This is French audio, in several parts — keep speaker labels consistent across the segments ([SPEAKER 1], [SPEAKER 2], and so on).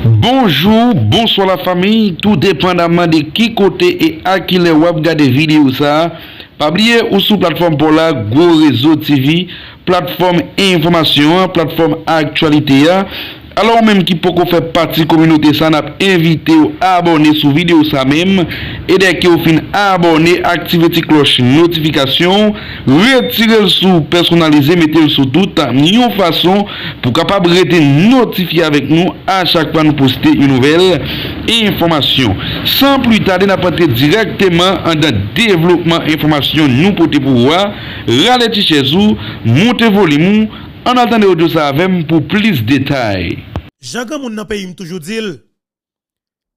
[SPEAKER 1] Bonjour, bonsoir la famille, tout dépendamment de qui côté et à qui les web regarder vidéo ça. Pas oublier ou sous plateforme pour la Go Réseau TV, plateforme information, plateforme actualité. Alors même qui peut faire partie de la communauté, ça n'a invité à abonner sous vidéo ça même. Et dès que vous finissez abonner, activez la cloche notification, retirez le sous personnalisé, mettez le sous toute une façon pour capable rester notifié avec nous à chaque fois nous poster une nouvelle information. Sans plus tarder, nous partons directement en développement information nous pour pouvoir ralenti chez vous, monter volume. En attendant audio ça avec pour plus de détails.
[SPEAKER 2] Jean grand moun nan pays toujours dit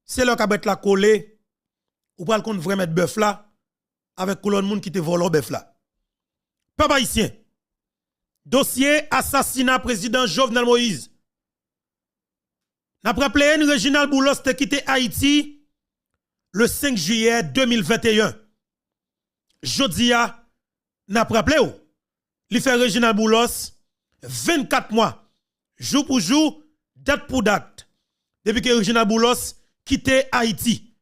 [SPEAKER 2] c'est là qu'a bet la coller ou pral kon vrai mettre bœuf là avec colonne moun qui te vole bœuf là. Papa haïtien. Dossier assassinat président Jovenel Moïse. N'a rappelé Reginald Boulos te quitté Haïti le 5 juillet 2021. Jodia n'a rappelé ou li fait Reginald Boulos 24 mois, jour pour jour, date pour date, depuis que Reginald Boulos quitté Haïti.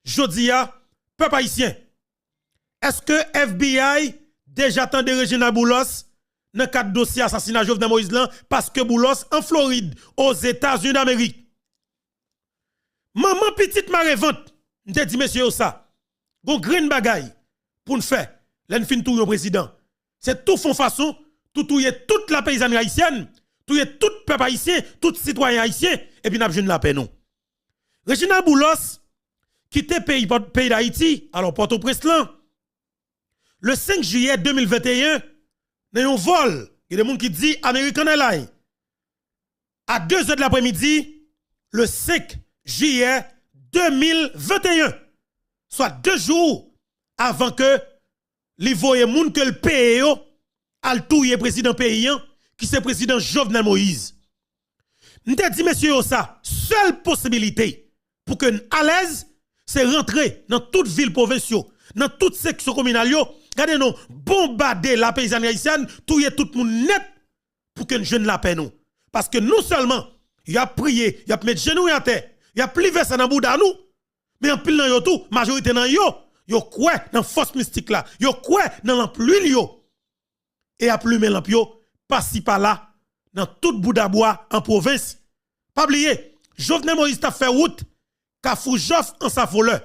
[SPEAKER 2] Jodia, peuple haïtien, est-ce que FBI déjà attendait Reginald Boulos dans le cadre dossier assassinat Jovenel Moïse là, parce que Boulos en Floride, aux États-Unis d'Amérique? Maman petite marevante, m'te dit monsieur ça, bon green bagay pour nous faire, l'en fin tout le président. C'est tout fond façon toute la paysanne haïtienne, tout peuple haïtien, tout citoyen haïtien, et puis n'a pas la paix non. Reginald Boulos quitte pays d'Haïti, alors Port-au-Prince le 5 juillet 2021, il y a un vol, il y a des gens qui disent American Airlines. À 2h de l'après-midi, le 5 juillet 2021, soit 2 jours avant que les voyez moun que le paye al touye président paysan qui c'est président Jovenel Moïse. M'te dit monsieur ça, seule possibilité pour que à l'aise c'est rentrer dans toute ville provinciale, dans toute section communale yo, regardez nous bombarder la paysanne haïtienne, touye tout le monde net pour que nous jeune la paix nous. Parce que non seulement il a prié, il a mis genou à terre, il a plié ça dans bouda nous, mais en pile dans yo tout, majorité dans yo quoi dans force mystique là, yo quoi dans l'empluie yo. Et à plumer l'ampio, pas-ci par-là, dans tout bout d'bois en province. Pas oublier, Jovenel Moïse t'a fait route, qu'a fou Joff en sa voleur.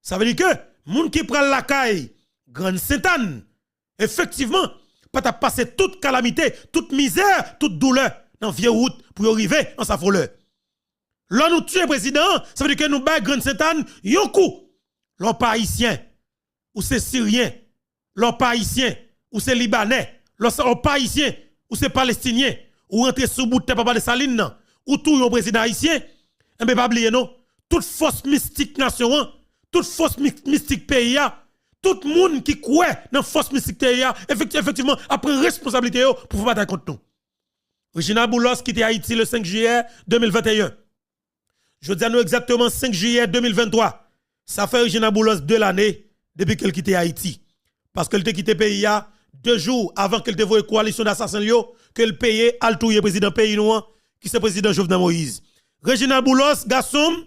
[SPEAKER 2] Ça veut dire que, moun qui prend la caille, grande Sainte-Anne, effectivement, pas t'a passé toute calamité, toute misère, toute douleur, dans vieux route pour arriver en sa voleur. Là, nous tuer président, ça veut dire que nous baillons grande Sainte-Anne, yon coup. L'on pas haïtien, ou c'est syrien, l'on pas haïtien, ou c'est libanais, l'on pas haïtien, ou c'est palestinien, ou rentre sous bout de papa de Saline, non, ou tout yon président haïtien, et bien pas oublier non, toute force mystique nation, toute force mystique pays, tout le monde qui croit dans force mystique pays, effectivement, après responsabilité pour vous battre contre nous. Reginald Boulos qui était Haïti le 5 juillet 2021. Je dis à nous exactement 5 juillet 2023. Ça fait Reginald Boulos 2 l'année depuis qu'elle quitté Haïti. Parce qu'elle a quitté le pays 2 jours avant qu'elle te voie coalition d'assassins qu'elle payait al touye président pays noir qui c'est président Jovenel Moïse. Reginald Boulos, garçon,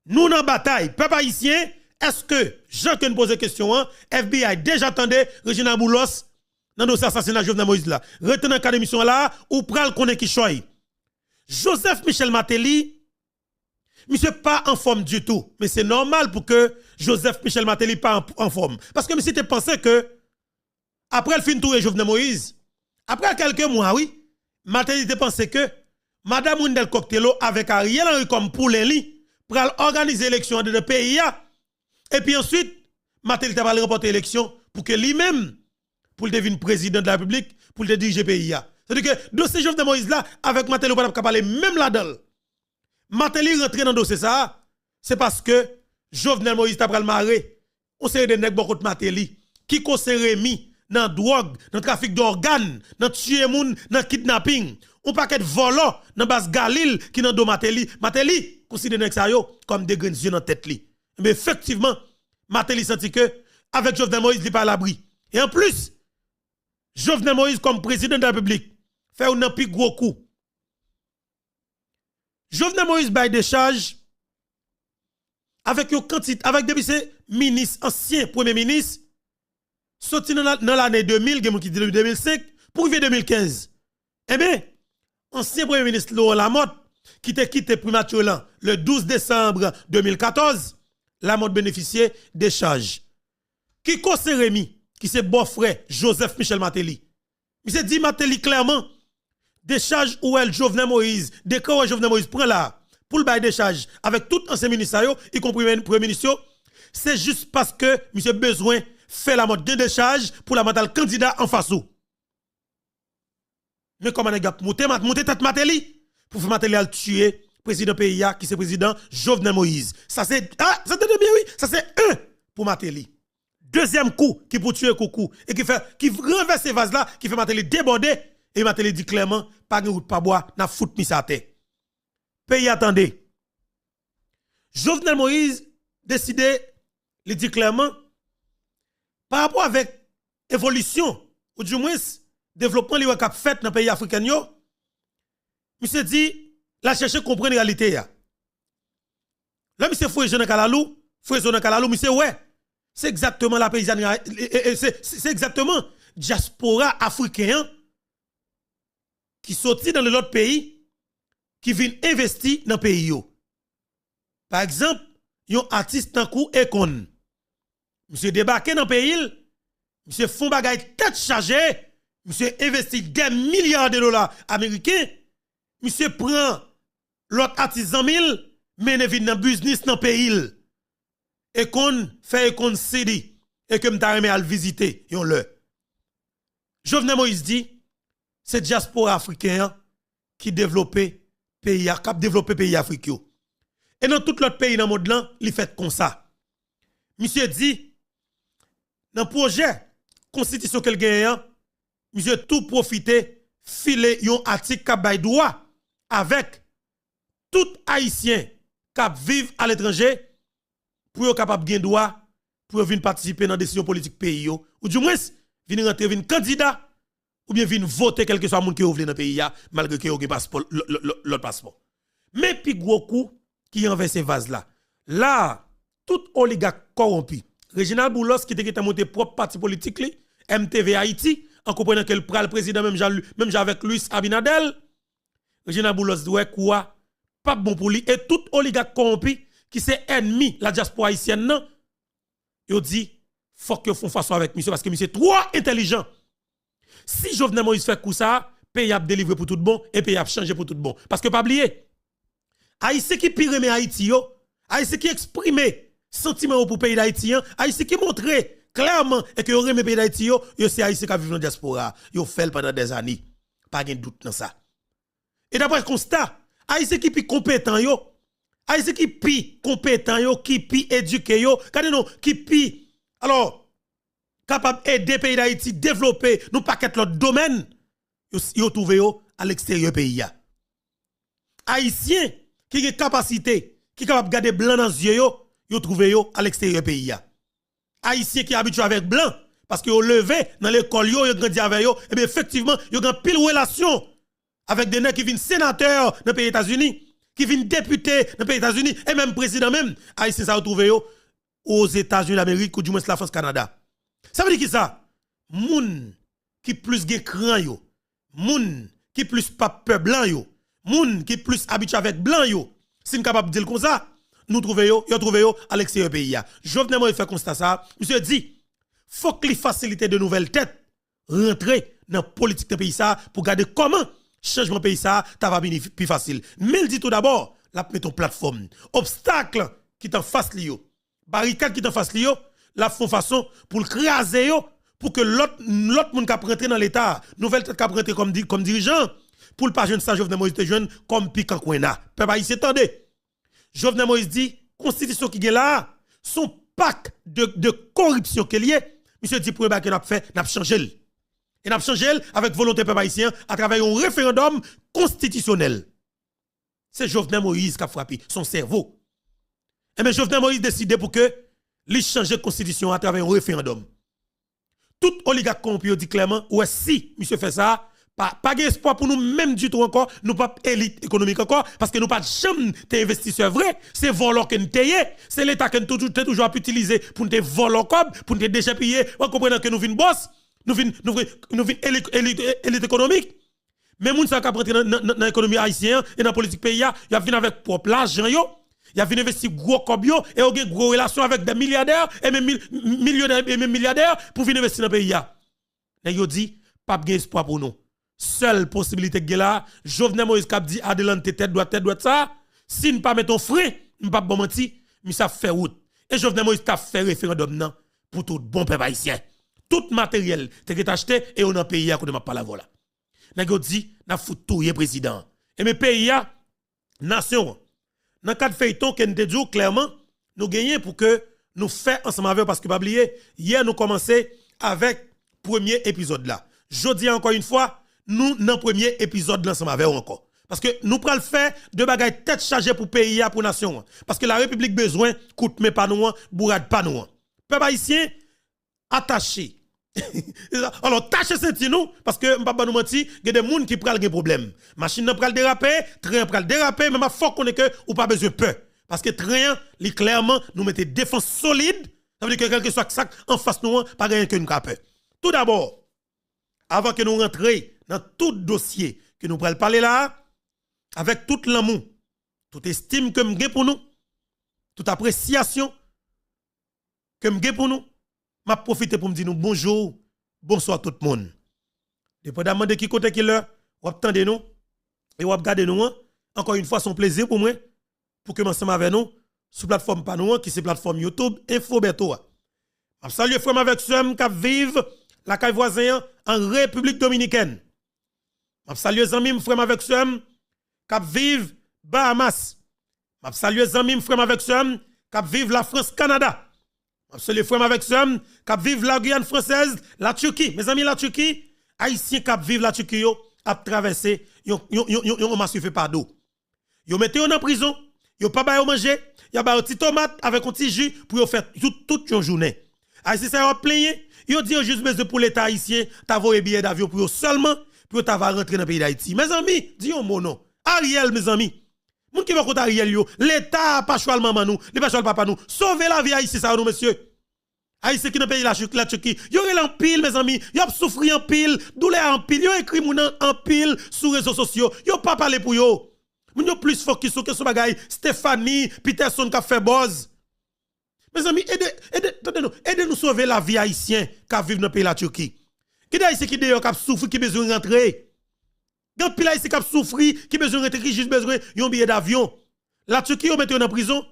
[SPEAKER 2] nous dans bataille, peuple haïtien, est-ce que Jean qui nous pose question FBI déjà attendait Reginald Boulos dans dossier assassinat Jovenel Moïse là. Retenez dans l'émission là ou pral connaît qui choy. Joseph Michel Martelly monsieur pas en forme du tout, mais c'est normal pour que Joseph Michel Martelly pas en forme parce que monsieur te pensé que après le fin tour Jovenel Moïse, après quelques mois, oui, Martelly te pensé que Madame Wendel Coctello avec Ariel Henry comme pour les pour organiser l'élection de pays et puis ensuite Martelly t'a parlé remporter l'élection pour que lui-même pour devenir président de la République pour le diriger pays. C'est-à-dire que dossier Jovenel Moïse là avec Martelly pas parler même là-dedans. Martelly rentre dans dossier ça, c'est parce que Jovenel Moïse t'a pral marrer. On sait des nèg beaucoup de Martelly qui conseille mis dans drogue, dans trafic d'organes, dans tuer moun, dans kidnapping. On paquet de volants dans base Galil qui dans do Martelly. Martelly considère ça yo comme des grains yeux dans tête li. Mais effectivement, Martelly senti que avec Jovenel Moïse il pas à l'abri. Et en plus, Jovenel Moïse comme président de la République fait un plus gros coup. Jovenel Moïse bail décharge avec une quantité, avec depuis ces ministres, anciens premier ministre, sorti dans l'année 2000, qui dit 2005, pour arriver 2015. Eh bien, ancien premier ministre Laurent Lamotte, qui t'a quitté prématurément le 12 décembre 2014, Lamotte bénéficiait des charges. Qui c'est Rémi, qui c'est beau-frère Joseph Michel Matéli. Il s'est dit Matéli clairement, des charges où elle Jovenel Moïse, des cas où Jovenel Moïse prend là, pour le bail des charges, avec tout ancien ministre, y compris le premier ministre, c'est juste parce que monsieur besoin fait la mode de décharge pour la le candidat en face. Mais comment les gars monter tête Matéli pour faire Matéli al tuer président PIA qui c'est président Jovenel Moïse. Ça c'est ça te bien oui, ça c'est un pour Matéli. Deuxième coup qui pour tuer coucou et qui renverse ces vases là qui fait Matéli déborder et Matéli dit clairement pas de route pas bois n'a fout mis sa tête. Pays attendez. Jovenel Moïse décidé il dit clairement par rapport avec évolution ou du moins développement li wak fait dans pays africain yo, monsieur dit la chercher comprendre réalité ya. Là monsieur Foué Jean Kalalou, monsieur ouais, c'est exactement la paysanne c'est exactement diaspora africain qui sorti dans l'autre pays qui vient investir dans le pays yo. Par exemple, yon artiste tant kou Ekon. Monsieur débarqué dans le pays, monsieur font bagay tête chargée, monsieur investit des milliards de dollars américains, monsieur prend l'autre artisan 1000, mène vin dans business dans le pays. Ekon fait Ekon City et que m'ta remè al visiter yon le. Jovenel Moïse dit c'est diaspora africain qui développe pays cap développer pays africain. Et dans tout l'autre pays dans le monde là, il fait comme ça. Monsieur dit dans le projet constitution qu'elle gagne, monsieur tout profiter filer yon article cap bay droit avec tout haïtien cap vivre à l'étranger pour yon capable gain droit pour venir participer dans décision politique pays yo ou du moins venir rentrer venir candidat ou bien venir voter quel que soit monde qui ouvre dans le pays malgré que yon passeport l'autre passeport. Mais puis gros coup qui envers ces vases là. Là, tout oligarque corrompu. Reginald Boulos qui était monté propre parti politique li, MTV Haïti, en comprenant que le président même avec Luis Abinadel. Reginald Boulos doit quoi pas bon pour lui et tout oligarque corrompu qui c'est ennemi la diaspora haïtienne non. Yo dit faut que font façon avec monsieur parce que monsieur trop intelligent. Si Jovenel Moïse fait coup ça, pays a délivré pour tout bon et pays a changé pour tout bon parce que pas oublier Haïtien qui pire mais Haïti yo, Haïtien qui exprime sentiment pour pays d'Haïtien, Haïtien qui montre clairement et que yo remet pays d'Haïti yo, c'est Haïtien qui vivent dans la diaspora, yo fait pendant des années. Pas de doute dans ça. Et d'après constat, Haïtien qui pi compétent yo, Haïtien qui pi compétent yo, qui pi éduqué yo, regardez non, qui pi alors capable aider pays d'Haïti développer nous paquet l'autre domaine, yo trouvé yo à l'extérieur pays ya. Haïtien qui a capacité, qui est capable de garder blanc dans les yeux, yo trouvé yo à l'extérieur pays. Haïtien qui habitué avec blanc, parce que yo levé dans l'école, yo grandi avec yo, et bien effectivement, yo grand pile relation avec des nègres qui viennent sénateurs dans les pays États-Unis, qui viennent députés dans les pays États-Unis, et même président même, Haïtien ça retrouvé yo aux États-Unis d'Amérique ou du moins la France Canada. Ça veut dire qui ça? Moun qui plus gécran yo, moun qui plus pas peur blanc yo. Moun qui plus habitué avec blanc yo, si nous capable de dire comme ça, nous trouver yo à l'extérieur pays ya. Jovenel Moïse fait constat ça, monsieur dit faut que les facilités de nouvelles têtes rentrer dans politique de pays ça pour garder comment changement pays ça ta va venir plus facile. Mais il dit tout d'abord, la mettre une plateforme, obstacle qui t'en face li yo, barricade qui t'en face li yo, la font façon pour le craser yo pour que l'autre monde qui rentrer dans l'état, nouvelle tête qui rentrer comme dirigeant pour le pas jeune ça Jovenel Moïse te jeune comme pique en coina. Peuple haïtien attendez. Jovenel Moïse dit constitution qui est là son pacte de corruption qu'il y a. Monsieur dit pour que n'a fait n'a changé. Et n'a changé avec volonté peuple haïtien à travers un référendum constitutionnel. C'est Jovenel Moïse qui a frappé son cerveau. Et bien Jovenel Moïse décide pour que lui changer la constitution à travers un référendum. Tout oligarque corrompu dit clairement ouais si monsieur fait ça Pas d'espoir pour nous même du tout encore, nous pas élite économique encore parce que nous pas jamais des investisseurs vrais, c'est voleurs que nous payons, c'est l'état que nous toujours utiliser pour nous voler comme pour nous déjà payer, on comprend que nous vinn boss, nous vinn élite économique. Mais moun sa ka prendre dans l'économie haïtienne et dans la politique pays, il a vinn avec propre l'argent yo. Il a venu investir gros comme yo et il a gros relation avec des milliardaires et même millionnaires et même milliardaires pour venir investir dans le pays. Et il dit pas de espoir pour nous. Seule possibilité que là, Jovenel Moïse Kap dit adelante tête droite ça, si nous pas mettons frein, nous pas bon menti, mais ça fait route. Et Jovenel Moïse Kap fait référendum non pour tout bon peuple haïtien. Tout matériel t'es acheté et on a pays à côté m'a pas la voilà. Nèg dit n'a foutouiller président. Et mes pays nation dans cadre feuilleton que nous te dit clairement nous gagner pour que nous fait ensemble avec parce que pas oublier hier nous commencer avec premier épisode là. Je dis encore une fois nous dans premier épisode ensemble avec encore parce que nous pral le faire de bagaille tête chargée pour pays pour nation parce que la République besoin coûte mais pas nous bourrade pas nous. Peuple haïtien attaché. Alors tâchez senti nous parce que m'pa nous menti, il y a des gens qui pral gen problème. Machine nan pral déraper, train pral déraper, mais ma faut qu'on est que ou pas besoin peur parce que train li clairement nous mettez défense solide, ça veut dire que quelque soit ça en face nous pas rien que nous peur. Tout d'abord, avant que nous rentrions dans tout dossier que nous pral parler là avec tout l'amour, toute estime que m'gè pour nous, toute appréciation que m'gè pour nous, m'a profité pour me dire nous bonjour, bonsoir tout le monde. Dépendamment de qui côté qui l'heure, ou attendez nous et ou regarder nous. Encore une fois, son plaisir pour moi pour que ensemble avec nous sur plateforme pas nous qui c'est plateforme YouTube Info Beto. Je salue frère avec ceux qui vivent la caille voisin en République dominicaine. Je salue les amis frère avec ceux qui vivent Bahamas. Je salue les amis frère avec ceux qui vivent la France Canada. Je les frères avec ceux qui vivent la Guyane française, la Turquie. Mes amis, la Turquie, Haïtiens qui vivent la Turquie, a traversé, yon massif pas d'eau. Yon mette yon en prison, yon pas ba manger, yon ba un petit tomate avec un petit jus pour yon faire toute yon journée. Haïtien ça yon plaigné, yon dit yon juste besoin pour l'État haïtien, t'avoye billet d'avion pour yon seulement, pour yon va rentrer dans le pays d'Haïti. Mes amis, dis yon mot non. Ariel, mes amis. Moun qui va contre Ariel yo, l'État pas choix maman nous, li pas choix papa nous. Sauvez la vie Haïti ça nous monsieur. Haïti qui dans pays la Turquie, yo rel en pile mes amis, yo souffri en pile, douleur en pile, yo écrit moun en pile sur réseaux sociaux. Yo pas parler pour yo. Moun yo plus focus sur que ce bagay Stéphanie Peterson qui a fait buzz. Mes amis, aidez-nous sauver la vie haïtien qui vivent dans pays la Turquie. Qui d'Haïti qui d'ailleurs qui souffri qui besoin rentrer. Quand pile ici qui a souffri, qui besoin de juste besoin d'un billet d'avion. La Turquie, on mette en prison,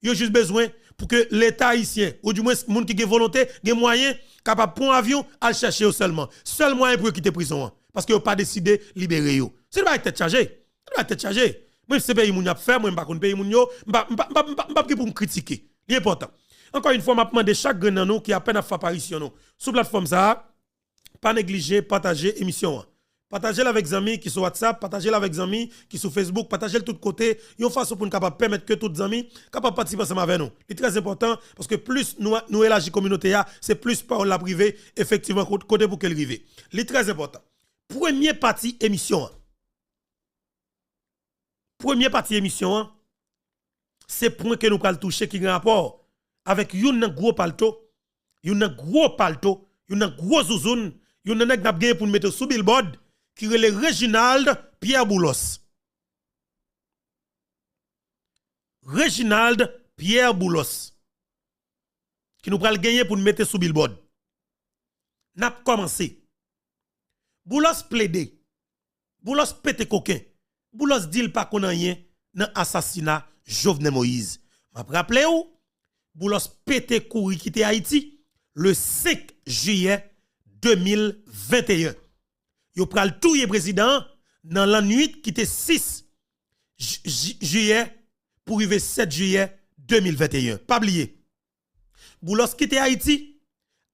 [SPEAKER 2] il a juste besoin pour que l'État haïtien, ou du moins, les gens qui ont volonté, qui ont moyen, capable de prendre un avion, à le chercher seulement. Seul moyen pour quitter la prison. Parce qu'ils n'ont pas décidé de libérer. C'est pas être chargé. C'est pas être chargé. Moi, c'est pays moun a fait, moi, je ne sais pas pays moun yo, je ne pas pour me critiquer. C'est important. Encore une fois, je demande chaque grain nous qui a peine à faire apparition sur la plateforme ça, pas négliger, partager l'émission. Partagez-le avec les amis qui sont WhatsApp, partagez-le avec les amis qui sont Facebook, partagez-le de tous côtés. Il y a une façon pour nous permettre que tous les amis capables de participer ensemble avec nous. C'est très important parce que plus nous élargissons la communauté, c'est plus par la privée, effectivement, côté pour qu'elle arrive. C'est très important. Première partie émission. Première partie émission, c'est point que nous allons toucher qui a rapport avec un gros palto, un gros zouzoun, un nèg n'a gagné pour nous mettre sous billboard qui est le Reginald Pierre Boulos. Reginald Pierre Boulos. Qui nous pral gagner pour nous mettre sous billboard. N'a commencé. Boulos plaidé. Boulos pété coquin. Boulos dit pas qu'on a rien dans assassinat Jovenel Moïse. M'a rappelé ou Boulos pété couri quitter Haïti le 5 juillet 2021. Yo pral touye président dans la nuit qui était 6 juillet pour arriver 7 juillet 2021. Pas oublier. Boulos quitte Haïti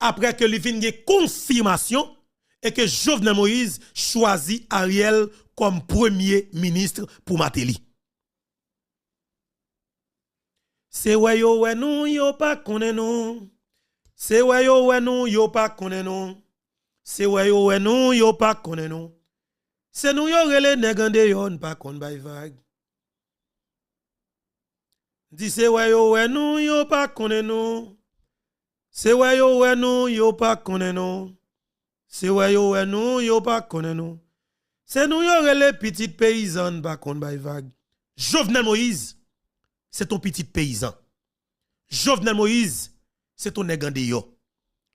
[SPEAKER 2] après que li fin gen confirmation et que Jovenel Moïse choisit Ariel comme premier ministre pour Mateli. C'est ouais yo ouais non yo pas connaît non. C'est ouais yo ouais non yo pas connaît non. C'est ouais yo ouais non yo pas connaît non. C'est nous yo rele nèg en deyon pas kon bay vague. Di c'est ouais nous yo pas connaît nous. C'est ouais nous yo pas connaît nous. C'est ouais nous yo pas connaît nous. C'est nous yo rele petit paysan pas kon bay vague. Jovenel Moïse, c'est ton petit paysan. Jovenel Moïse, c'est ton nèg en deyon.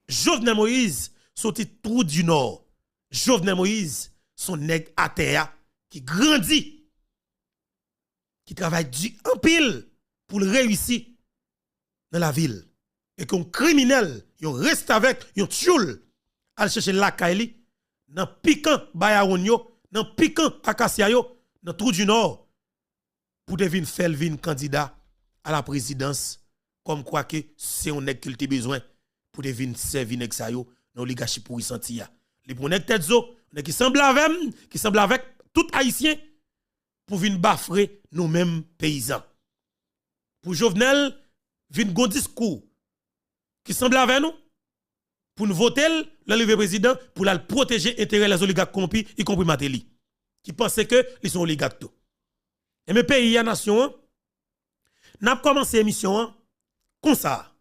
[SPEAKER 2] Jovenel Moïse, sorti trou du nord. Jovenel Moïse, son nèg à terre qui grandit, qui travaille en pile pour le réussir dans la ville. Et qu'un criminel, yon reste avec, yon tchoul, al chercher la kaili, dans piquant bayaron yo, dans piquant acacia yo, dans trou du nord, pour devenir Felvin candidat à la présidence, comme quoi que c'est un nèg qu'il te besoin pour devenir servir nèg sa yo dans l'oligarchie pour y sentir. Les pour nèg tête zo, nèg qui semble avec tout haïtien pour venir bafrer nous-mêmes paysans. Pour Jovenel, vin gon discours qui semble avec nous pour nous voter le président pour la protéger intérêt les oligarques corrompus y compris Matéli qui pensait que ils sont oligarques tout. Et mes pays et nation n'a commencé l'émission comme ça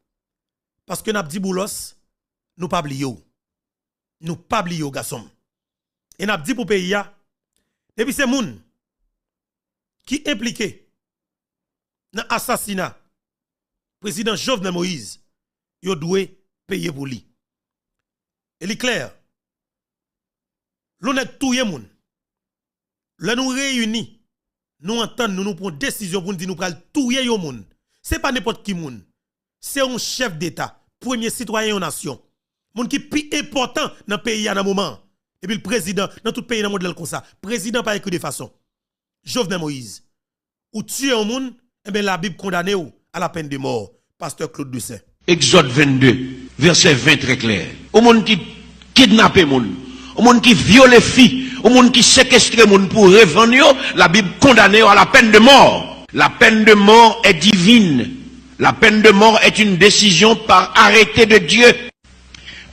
[SPEAKER 2] parce que n'a dit boulos nous pas oublier nous pas oublier garçon et n'a dit pour pays depuis ces moun qui impliqué dans assassinat président Jovenel Moïse yo doué payer pour lui. Et il est clair l'honnête touye moun là nous réunis nous entendons nous prenons décision pour nous dire nous pral touye yo moun. C'est pas n'importe qui moun. C'est un chef d'état, premier citoyen en nation. Moun qui plus important dans le pays à un moment. Et puis le président dans tout pays dans le modèle comme ça. Président pas écrit de façon. Jovenel Moïse ou tuer un moun, et bien la Bible condamne ou à la peine de mort. Pasteur Claude Doucet.
[SPEAKER 3] Exode 22, verset 20 très clair. Au monde qui kidnappe moun, au monde qui viole filles, au monde qui séquestre moun pour revendre, la Bible condamne à la peine de mort. La peine de mort est divine. La peine de mort est une décision par arrêté de Dieu.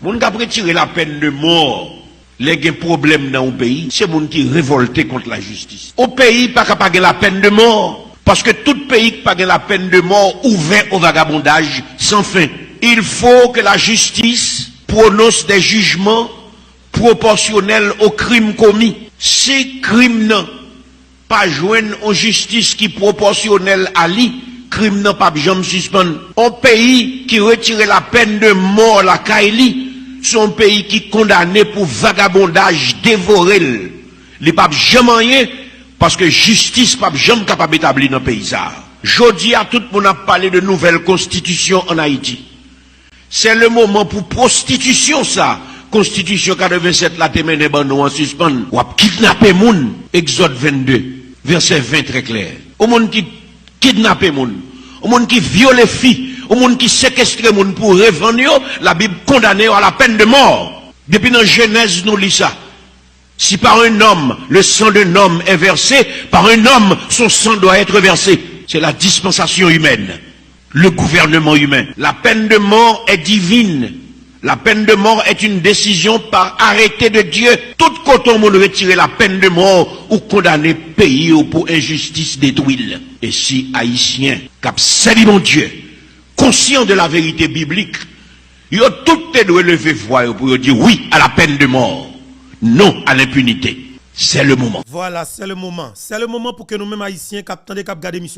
[SPEAKER 3] Moun qui a retiré la peine de mort, les gens problème dans le pays, c'est moun qui révolté contre la justice. Au pays, pas capable la peine de mort. Parce que tout pays qui pas la peine de mort ouvert au vagabondage sans fin. Il faut que la justice prononce des jugements proportionnels aux crimes commis. Si crime non pas joindre en justice qui proportionnelle à lui, crime non pas jamais suspendre. Un pays qui retire la peine de mort la Kaili, son pays qui condamné pour vagabondage dévoré. Il pas jamais rien. Parce que justice pas jamais capable d'établir dans le pays. Jodi à tout le monde a parlé de nouvelle constitution en Haïti. C'est le moment pour prostitution ça. Constitution 87 la témène bandou en suspens. Ou a kidnapper moun. Exode 22, verset 20 très clair. Au monde qui kidnapper moun, au monde qui viole filles, au monde qui séquestre moun pour revendre, la Bible condamne à la peine de mort. Depuis dans Genèse nous lit ça. Si par un homme, le sang d'un homme est versé, par un homme, son sang doit être versé. C'est la dispensation humaine, le gouvernement humain. La peine de mort est divine. La peine de mort est une décision par arrêté de Dieu. Tout côté on retirer la peine de mort ou condamner pays ou pour injustice détruire. Et si Haïtiens, cap salut mon Dieu, conscient de la vérité biblique, ils ont tout levé voix pour dire oui à la peine de mort. Non à l'impunité. C'est le moment.
[SPEAKER 2] Voilà, c'est le moment. C'est le moment pour que nous-mêmes Haïtiens, cap garder mission.